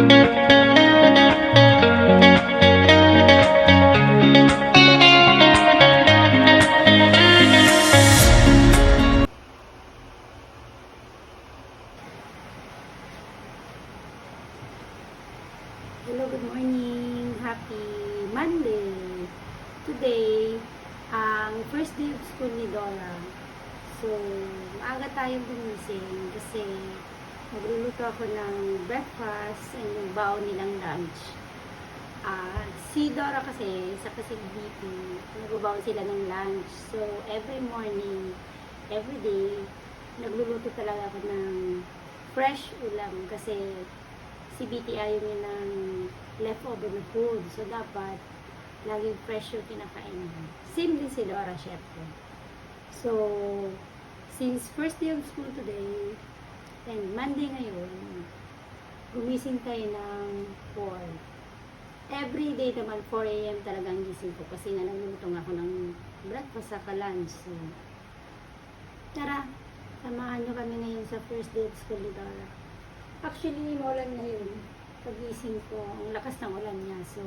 Hello, good morning. Happy Monday. Today, ang first day of school ni Dora. So, maaga tayong gumising kasi magluluto ako ng breakfast and yung baon nilang lunch. Si Dora kasi, sa Kasig-BP, nagbabaon sila ng lunch. So, every morning, every day, nagluluto talaga ako ng fresh ulam kasi si BT ayaw niya ng leftover na food. So, dapat laging fresh yung kinakain niya. Same din si Dora, syempre. So, since first day of school today, and Monday ngayon, gumising tayo ng 4. Every day naman, 4 a.m. talagang gising ko kasi nga nagluluto ako ng breakfast sa lunch. So, tara, samahan nyo kami ngayon sa first day of school ni Dora. Actually, maulan ngayon. Pagising ko, ang lakas ng ulan niya. So,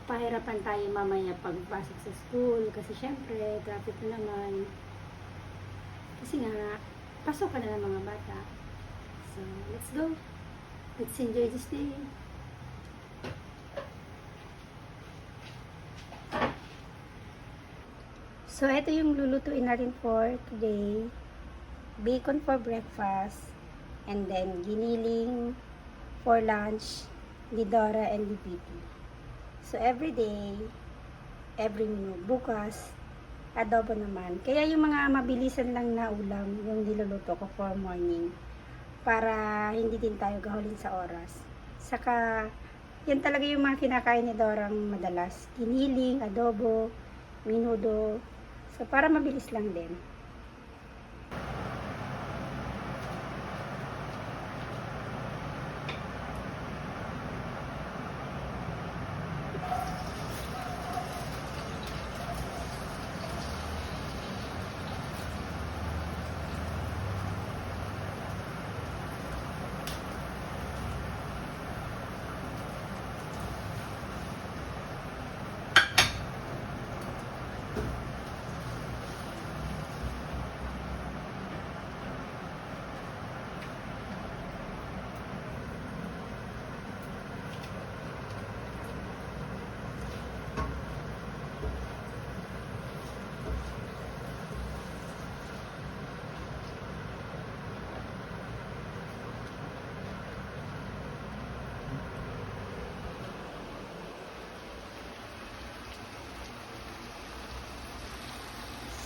pahirapan tayo mamaya pagpasok sa school. Kasi syempre, traffic na naman. Kasi nga, pasok ka na ng mga bata. So, let's go. Let's enjoy this day. So, ito yung lulutuin natin for today. Bacon for breakfast. And then, giniling for lunch ni Dora and ni Piti. So, every day, every menu, bukas, adobo naman. Kaya yung mga mabilisan lang na ulam, yung niluluto ko for morning. Para hindi din tayo gahulin sa oras. Saka, yan talaga yung mga kinakain ni Dorang madalas. Giniling, adobo, menudo. So, para mabilis lang din.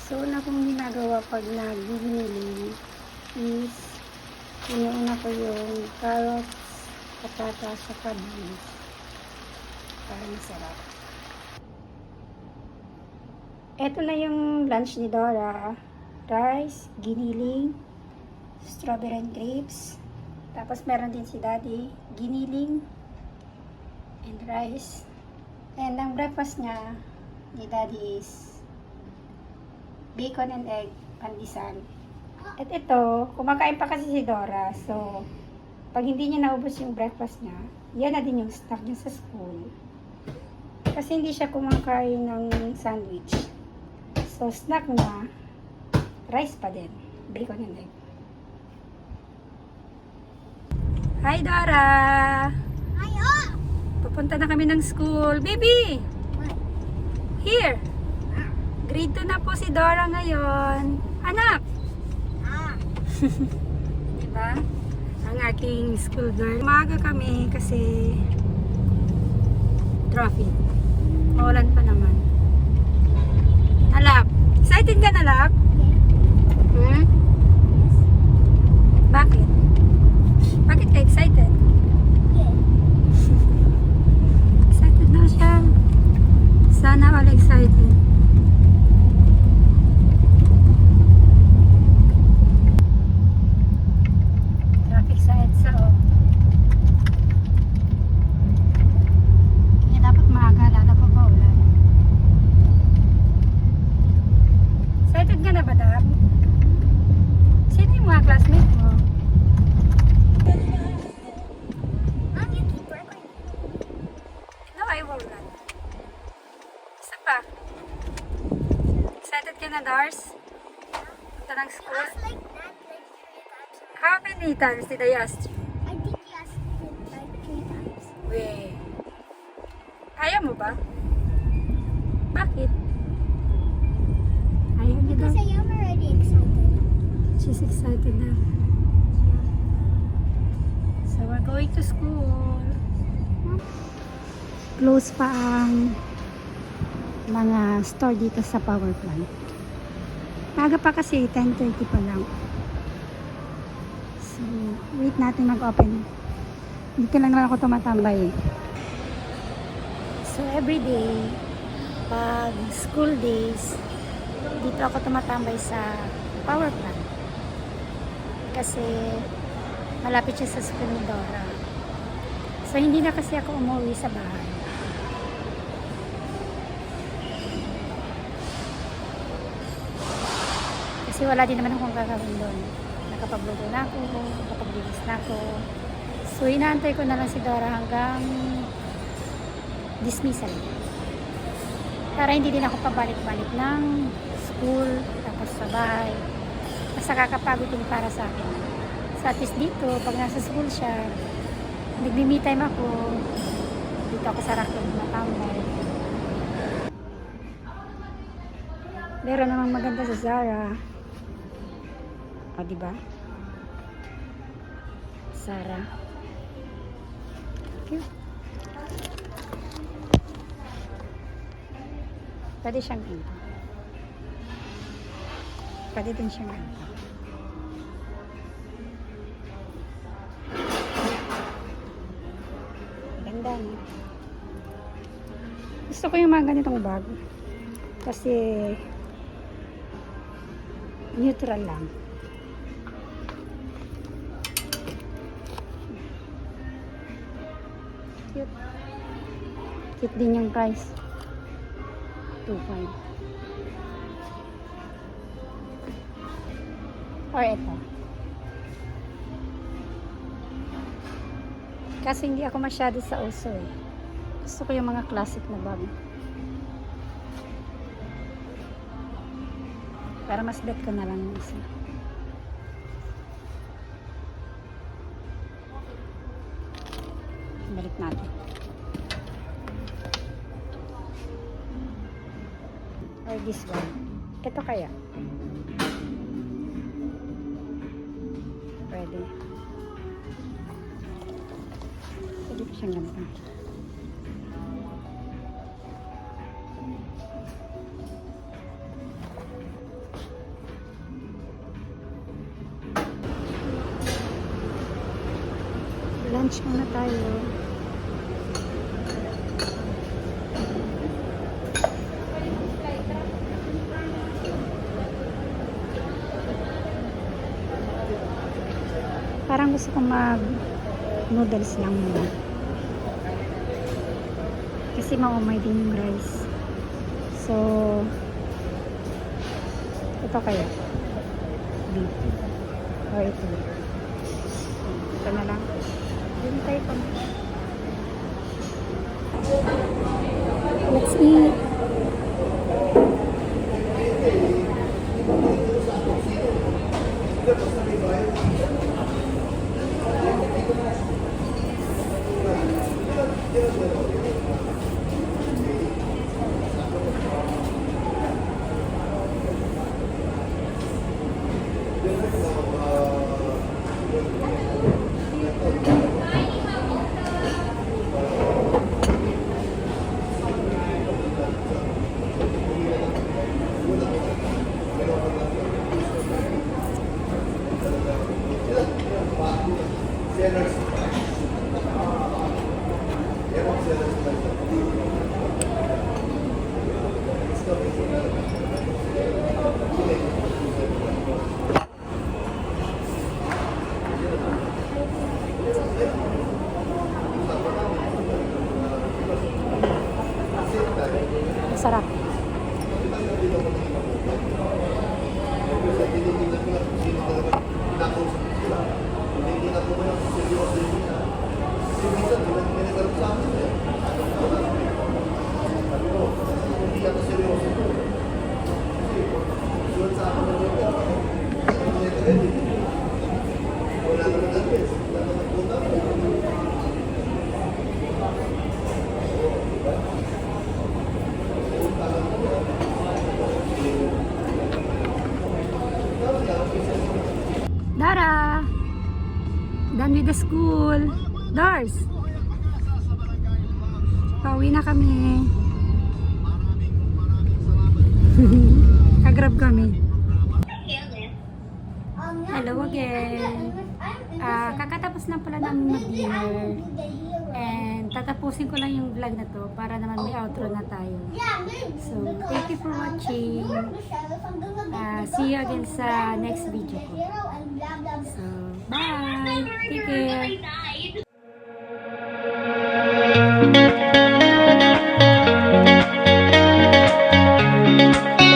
So, una kong ginagawa pag nag-giniling is inuuna ko yung carrots, patatas, at beans para masarap. Ito na yung lunch ni Dora. Rice, giniling, strawberry and grapes. Tapos meron din si Daddy, giniling and rice. And ang breakfast niya ni Daddy is bacon and egg, pandesal. At ito, kumakain pa kasi si Dora. So, pag hindi niya naubos yung breakfast niya, yan na din yung snack niya sa school. Kasi hindi siya kumakain ng sandwich. So, snack na, rice pa din. Bacon and egg. Hi, Dora! Ayo! Pupunta na kami ng school. Baby! Here! Grade 2 na po si Dora ngayon. Anak! Diba? Ang aking school girl. Umaga kami kasi traffic. Maulan pa naman. Alap! Excited ka na, Alap? Hmm? Bakit? Bakit ka excited? Excited na siya. Sana all excited. Excited ka na ba, Dab? Sino yung mga classmate mo? na, Dars? Punta ng school? Ask like that, like 3 times. How many times did I ask you? I think you asked it like 3 times. Wait. Ayaw mo ba? Bakit? Ayaw niya daw. Because I am already excited. She's excited na. So we're going to school. Close pa ang mga store dito sa power plant. Maga pa kasi, 10:30 pa lang. So, wait natin mag-open. Dito lang naman ako tumatambay. So, everyday, pag school days, dito ako tumatambay sa power plant. Kasi, malapit siya sa school ni Dora. So, hindi na kasi ako umuwi sa bahay. Kasi wala din naman akong gagawin doon. Nakapagluto na ako, nakapaglinis na ako. So, inaantay ko na lang si Dora hanggang dismissal. Para hindi din ako pabalik-balik ng school, tapos sa bahay. Mas nakakapagod din para sa akin. So, at least dito, pag nasa school siya, nagmi-me time ako, dito ako sa racket na tambay. Meron namang maganda sa Zara. O, diba? Zara. Cute. Pwede siyang ganito. Pwede din siyang ganito. Ganda, no? Gusto ko yung mga ganitong bag. Kasi neutral lang. Cute. Cute din yung price. 2.5. Or ito. Kasi hindi ako masyado sa uso eh. Gusto ko yung mga classic na bag. Para mas bet ko na lang yung isa. Balik natin. Or this one. Ito kaya. Pwede. Pwede ko siyang ganito. Lunch muna tayo. Parang gusto kong mag noodles lang muna. Kasi maumay din yung rice. So, ito kaya. Beef. O ito. Ito na lang. Hintay ko. Let's eat. Masarap. Done with the school. Doors. Pauwi na kami. Kagrab kami. Hello again. Kakatapos lang pala namin mag-dinner. And tatapusin ko lang yung vlog na to para naman may outro na tayo. So, thank you for watching. See you again sa next video ko. So, bye! Take